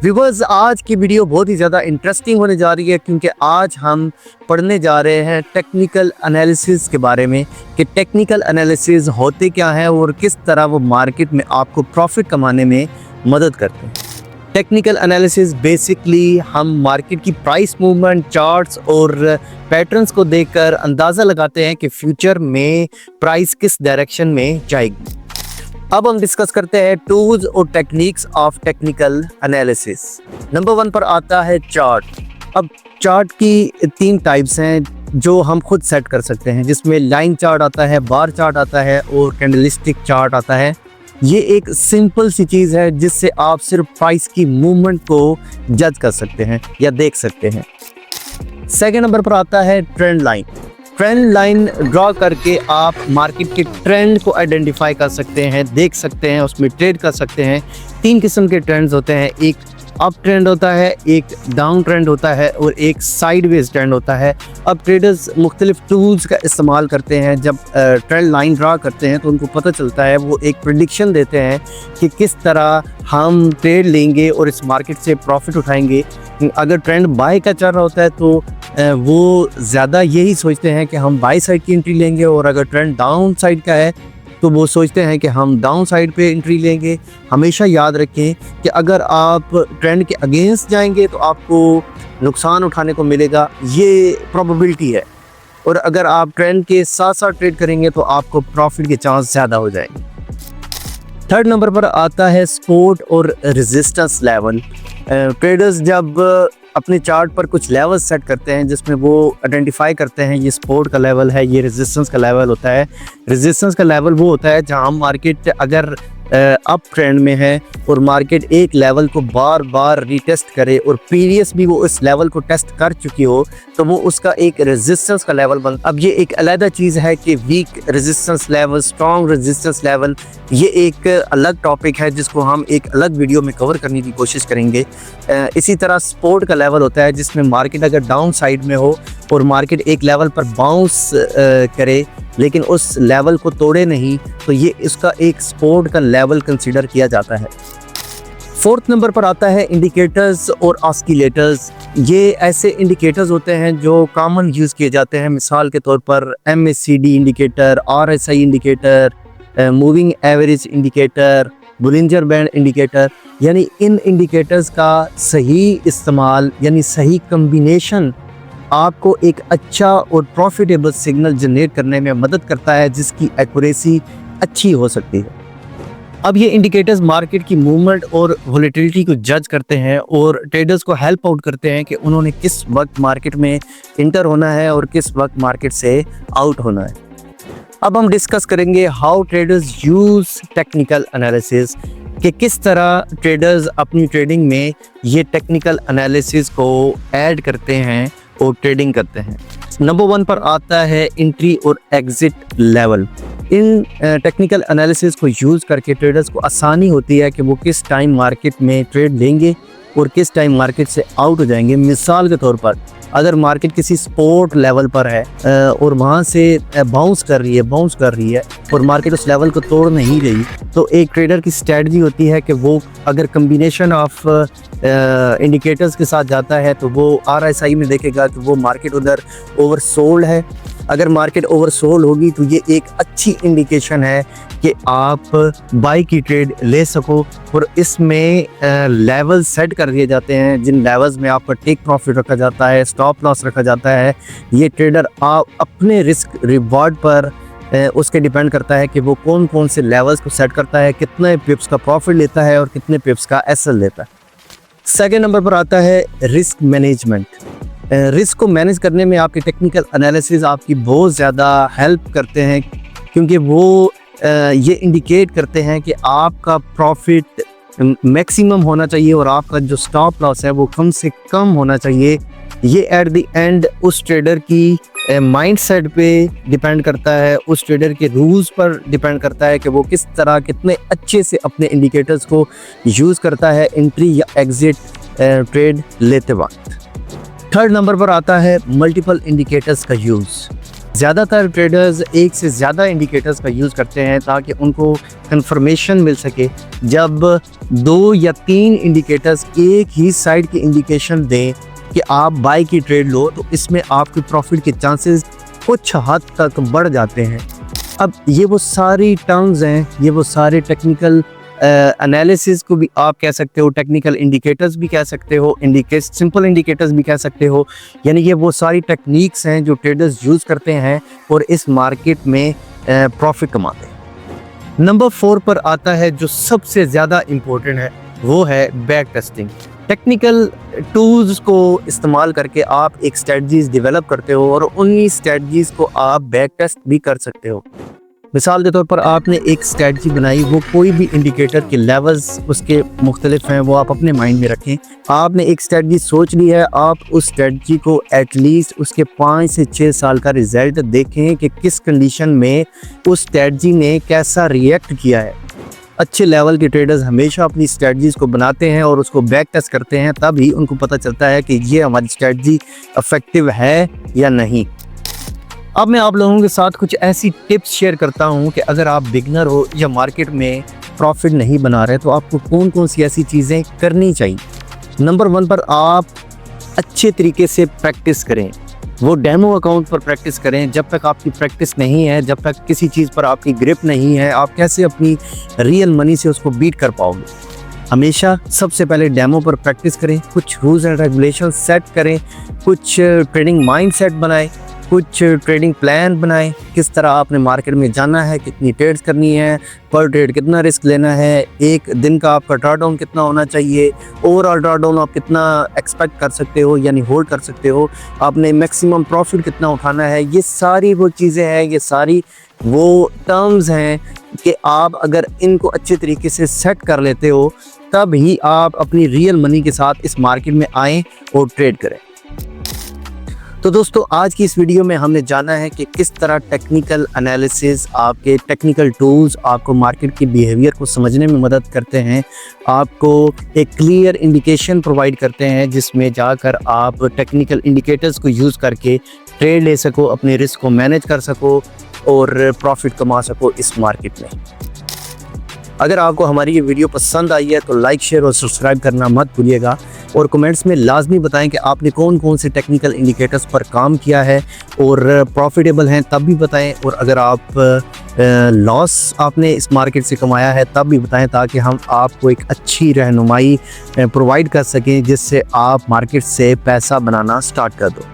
Viewers, आज की video बहुत ही ज़्यादा इंटरेस्टिंग होने जा रही है क्योंकि आज हम पढ़ने जा रहे हैं टेक्निकल एनालिसिस के बारे में कि टेक्निकल एनालिसिस होते क्या हैं और किस तरह वो मार्केट में आपको प्रॉफिट कमाने में मदद करते हैं। टेक्निकल एनालिसिस बेसिकली हम मार्केट की प्राइस मूवमेंट, चार्ट्स और पैटर्न्स को देखकर अंदाज़ा लगाते हैं कि फ्यूचर में प्राइस किस डायरेक्शन में जाएगी। अब हम डिस्कस करते हैं टूल्स और techniques of technical analysis. Number 1 पर आता है चार्ट। अब चार्ट की 3 टाइप्स हैं जो हम खुद सेट कर सकते हैं, जिसमें लाइन चार्ट आता है, बार चार्ट आता है और कैंडलस्टिक चार्ट आता है। ये एक सिंपल सी चीज़ है जिससे आप सिर्फ प्राइस की मूवमेंट को जज कर सकते हैं या देख सकते हैं। सेकेंड नंबर पर आता है trend line. Trend line draw करके आप मार्केट के ट्रेंड को आइडेंटिफाई कर सकते हैं, देख सकते हैं, उसमें ट्रेड कर सकते हैं। 3 किस्म के ट्रेंड्स होते हैं, एक अप ट्रेंड होता है, एक डाउन ट्रेंड होता है और एक साइडवेज ट्रेंड होता है। अब ट्रेडर्स मुख्तलिफ टूल्स का इस्तेमाल करते हैं। जब ट्रेंड लाइन ड्रा करते हैं तो उनको पता चलता है, वो एक प्रेडिक्शन देते हैं कि किस तरह हम ट्रेड लेंगे और इस मार्केट से प्रॉफिट उठाएंगे। अगर ट्रेंड बाय का चल रहा होता है तो वो ज़्यादा यही सोचते हैं कि हम बाय साइड की एंट्री लेंगे, और अगर ट्रेंड डाउन साइड का है तो वो सोचते हैं कि हम डाउन साइड पे एंट्री लेंगे। हमेशा याद रखें कि अगर आप ट्रेंड के अगेंस्ट जाएंगे तो आपको नुकसान उठाने को मिलेगा, ये प्रोबेबिलिटी है, और अगर आप ट्रेंड के साथ साथ ट्रेड करेंगे तो आपको प्रॉफिट के चांस ज़्यादा हो जाएंगे। थर्ड नंबर पर आता है सपोर्ट और रेजिस्टेंस लेवल। ट्रेडर्स जब अपने चार्ट पर कुछ लेवल सेट करते हैं जिसमें वो आइडेंटिफाई करते हैं ये सपोर्ट का लेवल है, ये रेजिस्टेंस का लेवल होता है। रेजिस्टेंस का लेवल वो होता है जहां मार्केट अगर अप ट्रेंड में है और मार्केट एक लेवल को बार बार रीटेस्ट करे और प्रीवियस भी वो इस लेवल को टेस्ट कर चुकी हो तो वो उसका एक रेजिस्टेंस का लेवल बनता है। अब ये एक अलग चीज़ है कि weak resistance level, strong resistance level, ये एक अलग टॉपिक है जिसको हम एक अलग वीडियो में कवर करने की कोशिश करेंगे। इसी तरह सपोर्ट का लेवल होता है जिसमें मार्केट अगर डाउन साइड में हो और मार्केट एक लेवल पर बाउंस करे लेकिन उस लेवल को तोड़े नहीं, तो ये इसका एक सपोर्ट का लेवल कंसीडर किया जाता है। फोर्थ नंबर पर आता है इंडिकेटर्स और ऑस्किलेटर्स। ये ऐसे इंडिकेटर्स होते हैं जो कॉमन यूज़ किए जाते हैं, मिसाल के तौर पर MACD indicator, RSI indicator, moving average indicator, Bollinger band indicator. यानी इन इंडिकेटर्स का सही इस्तेमाल यानी सही कम्बिनेशन आपको एक अच्छा और प्रॉफिटेबल सिग्नल जनरेट करने में मदद करता है जिसकी एक्यूरेसी अच्छी हो सकती है। अब ये इंडिकेटर्स मार्केट की मूवमेंट और वोलेटिलिटी को जज करते हैं और ट्रेडर्स को हेल्प आउट करते हैं कि उन्होंने किस वक्त मार्केट में इंटर होना है और किस वक्त मार्केट से आउट होना है। अब हम डिस्कस करेंगे how traders use technical analysis, कि किस तरह ट्रेडर्स अपनी ट्रेडिंग में ये टेक्निकल एनालिसिस को ऐड करते हैं और ट्रेडिंग करते हैं। नंबर 1 पर आता है एंट्री और एग्जिट लेवल। इन टेक्निकल एनालिसिस को यूज़ करके ट्रेडर्स को आसानी होती है कि वो किस टाइम मार्केट में ट्रेड लेंगे और किस टाइम मार्केट से आउट हो जाएंगे। मिसाल के तौर पर अगर मार्केट किसी सपोर्ट लेवल पर है और वहाँ से बाउंस कर रही है और मार्केट उस लेवल को तोड़ नहीं रही, तो एक ट्रेडर की स्ट्रेटजी होती है कि वो अगर कम्बिनेशन ऑफ इंडिकेटर्स के साथ जाता है तो वो RSI में देखेगा कि वो मार्केट उधर ओवरसोल्ड है। अगर मार्केट ओवरसोल्ड होगी तो ये एक अच्छी इंडिकेशन है कि आप बाई की ट्रेड ले सको, और इसमें लेवल सेट कर दिए जाते हैं जिन लेवल्स में आपका टेक प्रॉफिट रखा जाता है, स्टॉप लॉस रखा जाता है। ये ट्रेडर आप अपने रिस्क रिवॉर्ड पर उसके डिपेंड करता है कि वो कौन कौन से लेवल्स को सेट करता है, कितने पिप्स का प्रॉफिट लेता है और कितने पिप्स का एसएल लेता है। सेकेंड नंबर पर आता है रिस्क मैनेजमेंट। रिस्क को मैनेज करने में आपके टेक्निकल एनालिसिस आपकी बहुत ज़्यादा हेल्प करते हैं क्योंकि वो ये इंडिकेट करते हैं कि आपका प्रॉफिट मैक्सिमम होना चाहिए और आपका जो स्टॉप लॉस है वो कम से कम होना चाहिए। ये एट द एंड उस ट्रेडर की माइंडसेट पे डिपेंड करता है, उस ट्रेडर के रूल्स पर डिपेंड करता है कि वो किस तरह कितने अच्छे से अपने इंडिकेटर्स को यूज़ करता है एंट्री या एग्जिट ट्रेड लेते वक्त। थर्ड नंबर पर आता है मल्टीपल इंडिकेटर्स का यूज़। ज़्यादातर ट्रेडर्स एक से ज़्यादा इंडिकेटर्स का यूज़ करते हैं ताकि उनको कंफर्मेशन मिल सके। जब 2 या 3 इंडिकेटर्स एक ही साइड की इंडिकेशन दें कि आप बाय की ट्रेड लो, तो इसमें आपके प्रॉफिट के चांसेस कुछ हद तक बढ़ जाते हैं। अब ये वो सारी टर्म्स हैं, ये वो सारे टेक्निकल एनालिसिस को भी आप कह सकते हो, टेक्निकल इंडिकेटर्स भी कह सकते हो, सिंपल इंडिकेटर्स भी कह सकते हो। यानी ये वो सारी टेक्निक्स हैं जो ट्रेडर्स यूज़ करते हैं और इस मार्केट में प्रॉफिट कमाते हैं। नंबर 4 पर आता है जो सबसे ज़्यादा इम्पोर्टेंट है, वो है बैक टेस्टिंग। टेक्निकल टूल्स को इस्तेमाल करके आप एक स्ट्रेटजीज डेवलप करते हो और उन्हीं स्ट्रेटजीज को आप बैक टेस्ट भी कर सकते हो। मिसाल के तौर पर आपने एक स्ट्रेटजी बनाई, वो कोई भी इंडिकेटर के लेवल्स उसके मुख्तलिफ हैं, वो आप अपने माइंड में रखें। आपने एक स्ट्रेटजी सोच ली है, आप उस स्ट्रेटजी को एटलीस्ट उसके 5 से 6 साल का रिजल्ट देखें कि किस कंडीशन में उस स्ट्रेटजी ने कैसा रिएक्ट किया है। अच्छे लेवल के ट्रेडर्स हमेशा अपनी स्ट्रेटजीज को बनाते हैं और उसको बैक टेस्ट करते हैं, तभी उनको पता चलता है कि ये हमारी स्ट्रेटजी इफेक्टिव है या नहीं। अब मैं आप लोगों के साथ कुछ ऐसी टिप्स शेयर करता हूं कि अगर आप बिगनर हो या मार्केट में प्रॉफिट नहीं बना रहे तो आपको कौन कौन सी ऐसी चीज़ें करनी चाहिए। नंबर 1 पर आप अच्छे तरीके से प्रैक्टिस करें। वो डेमो अकाउंट पर प्रैक्टिस करें। जब तक आपकी प्रैक्टिस नहीं है, जब तक किसी चीज़ पर आपकी ग्रिप नहीं है, आप कैसे अपनी रियल मनी से उसको बीट कर पाओगे। हमेशा सबसे पहले डेमो पर प्रैक्टिस करें, कुछ रूल्स एंड रेगुलेशन सेट करें, कुछ ट्रेडिंग माइंड सेट बनाएं, कुछ ट्रेडिंग प्लान बनाएं, किस तरह आपने मार्केट में जाना है, कितनी ट्रेड्स करनी है, पर ट्रेड कितना रिस्क लेना है, एक दिन का आपका ड्रॉडाउन कितना होना चाहिए, ओवरऑल ड्रॉडाउन आप कितना एक्सपेक्ट कर सकते हो यानी होल्ड कर सकते हो, आपने मैक्सिमम प्रॉफिट कितना उठाना है। ये सारी वो चीज़ें हैं, ये सारी वो टर्म्स हैं कि आप अगर इनको अच्छे तरीके से सेट कर लेते हो तब ही आप अपनी रियल मनी के साथ इस मार्केट में आएँ और ट्रेड करें। तो दोस्तों, आज की इस वीडियो में हमने जाना है कि किस तरह टेक्निकल एनालिसिस, आपके टेक्निकल टूल्स आपको मार्केट की बिहेवियर को समझने में मदद करते हैं, आपको एक क्लियर इंडिकेशन प्रोवाइड करते हैं जिसमें जाकर आप टेक्निकल इंडिकेटर्स को यूज़ करके ट्रेड ले सको, अपने रिस्क को मैनेज कर सको और प्रॉफिट कमा सको इस मार्केट में। अगर आपको हमारी ये वीडियो पसंद आई है तो लाइक, शेयर और सब्सक्राइब करना मत भूलिएगा और कमेंट्स में लाजमी बताएं कि आपने कौन कौन से टेक्निकल इंडिकेटर्स पर काम किया है और प्रॉफिटेबल हैं तब भी बताएं, और अगर आप लॉस आपने इस मार्केट से कमाया है तब भी बताएं, ताकि हम आपको एक अच्छी रहनुमाई प्रोवाइड कर सकें जिससे आप मार्केट से पैसा बनाना स्टार्ट कर दो।